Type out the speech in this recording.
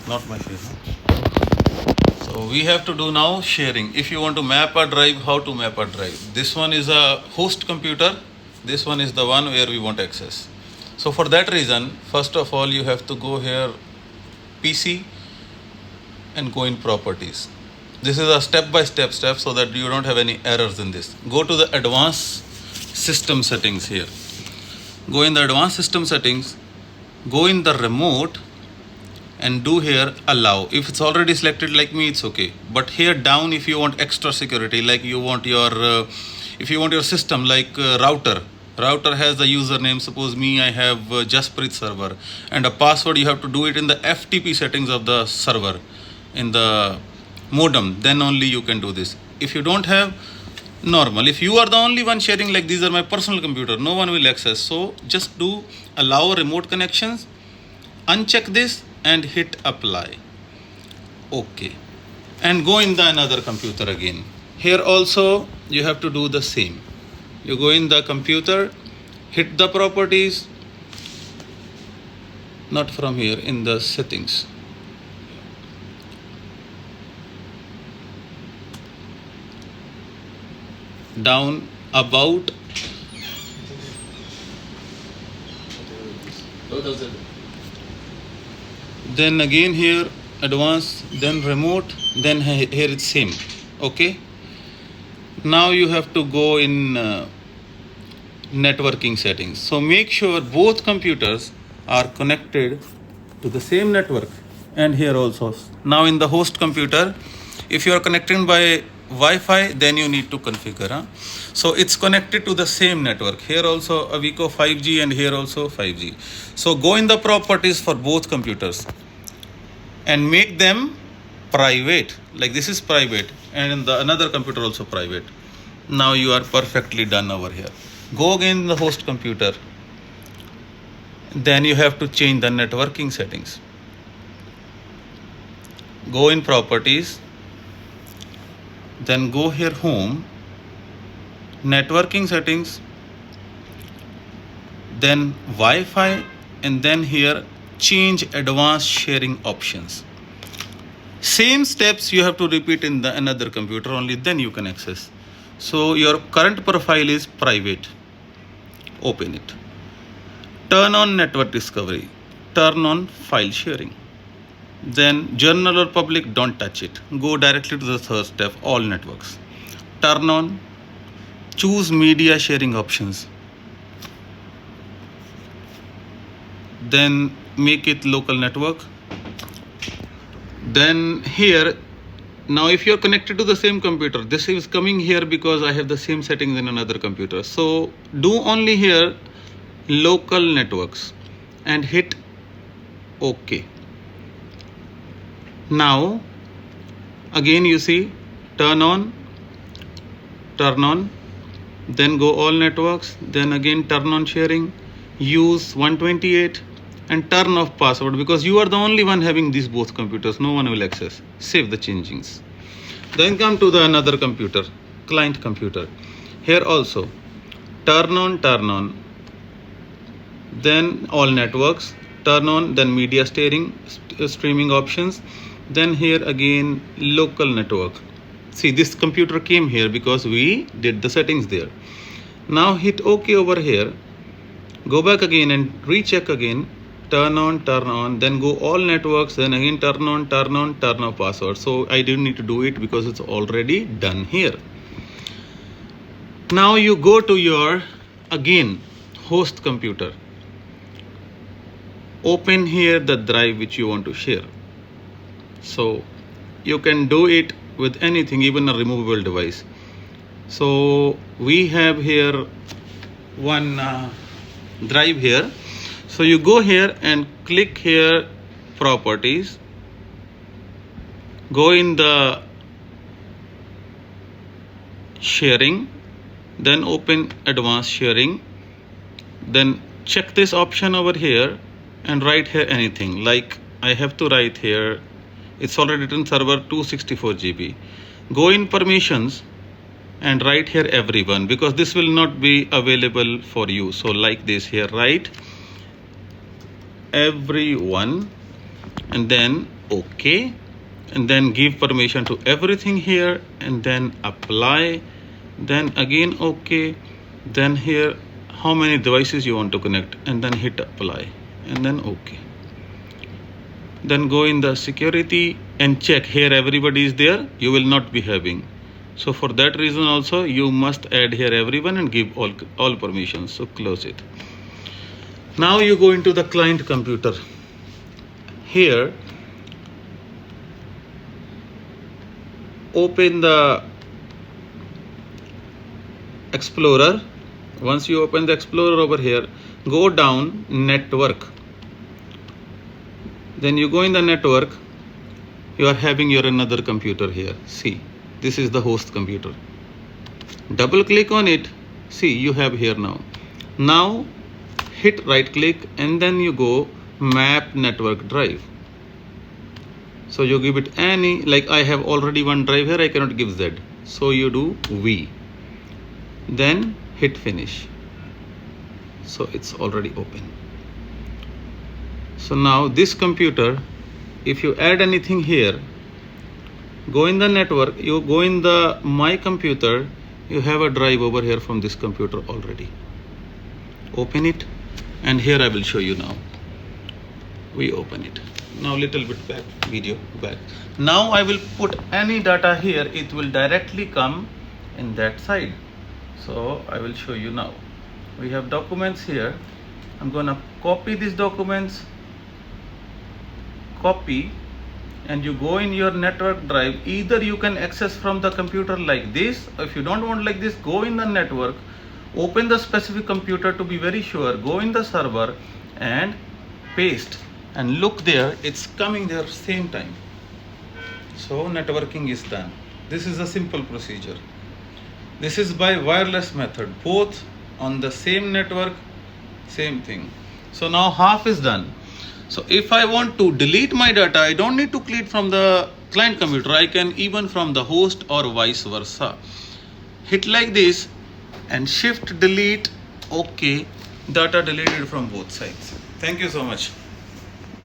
not my face. So we have to do now sharing. If you want to map a drive, how to map a drive? This one is a host computer. This one is the one where we want access. So for that reason, first of all, you have to go here, PC, and go in properties. This is a step-by-step step so that you don't have any errors in this. Go to the advanced system settings here. Go in the advanced system settings, go in the remote, and do here allow. If it's already selected like me, it's okay. But here down, if you want extra security, like you want your, if you want your system like router has the username. Suppose me, I have JASPREET server, and a password you have to do it in the FTP settings of the server in the modem. Then only you can do this. If you don't have, normal. If you are the only one sharing, like these are my personal computer, no one will access. So just do allow remote connections, uncheck this and hit apply. Okay. And go in the another computer again. Here also you have to do the same. You go in the computer, hit the properties, not from here, in the settings. Down about 2000. Then again here advanced, then remote, then here it's same. Okay. Now you have to go in networking settings. So make sure both computers are connected to the same network, and here also. Now in the host computer, if you are connecting by Wi-Fi, then you need to configure. So it's connected to the same network. Here also Avico 5G and here also 5G. So go in the properties for both computers and make them private. Like this is private, and in the another computer also private. Now you are perfectly done over here. Go again in the host computer. Then you have to change the networking settings. Go in properties. Then go here home, networking settings, then Wi-Fi, and then here change advanced sharing options. Same steps you have to repeat in the another computer, only then you can access. So your current profile is private. Open it. Turn on network discovery. Turn on file sharing. Then general or public, don't touch it. Go directly to the third step, all networks. Turn on, choose media sharing options. Then make it local network. Then here, now if you're connected to the same computer, this is coming here because I have the same settings in another computer. So do only here local networks and hit OK. Now again you see turn on, then go all networks, then again turn on sharing, use 128 and turn off password, because you are the only one having these both computers, no one will access. Save the changings. Then come to the another computer, client computer. Here also turn on, then all networks, turn on, then media streaming options, then here again local network. See, this computer came here because we did the settings there. Now hit OK over here, go back again and recheck again, turn on, then go all networks, then again turn on, turn off password. So I didn't need to do it because it's already done here. Now you go to your again host computer. Open here the drive which you want to share. So you can do it with anything, even a removable device. So we have here one drive here. So you go here and click here properties, go in the sharing, then open advanced sharing, then check this option over here and write here anything. Like I have to write here, it's already written server 264 GB. Go in permissions and write here everyone, because this will not be available for you. So like this here, write everyone, and then OK, and then give permission to everything here, and then apply, then again OK, then here how many devices you want to connect, and then hit apply, and then OK. Then go in the security and check here everybody is there, you will not be having. So for that reason also you must add here everyone and give all permissions. So close it. Now you go into the client computer. Here open the Explorer. Once you open the Explorer over here, go down network. Then you go in the network, you are having your another computer here. See, this is the host computer. Double click on it. See, you have here now. Now hit right click and then you go map network drive. So you give it any, like I have already one drive here, I cannot give Z. So you do V. Then hit finish. So it's already open. So now this computer, if you add anything here, go in the network, you go in the my computer, you have a drive over here from this computer already. Open it, and here I will show you now. We open it. Now little bit back, video back. Now I will put any data here, it will directly come in that side. So I will show you now. We have documents here. I'm gonna copy these documents, copy, and you go in your network drive. Either you can access from the computer like this, or if you don't want like this, go in the network, open the specific computer to be very sure, go in the server and paste, and look there, it's coming there same time. So networking is done. This is a simple procedure. This is by wireless method, both on the same network, same thing. So now half is done. So if I want to delete my data, I don't need to delete from the client computer. I can even from the host or vice versa. Hit like this and shift delete. OK, data deleted from both sides. Thank you so much.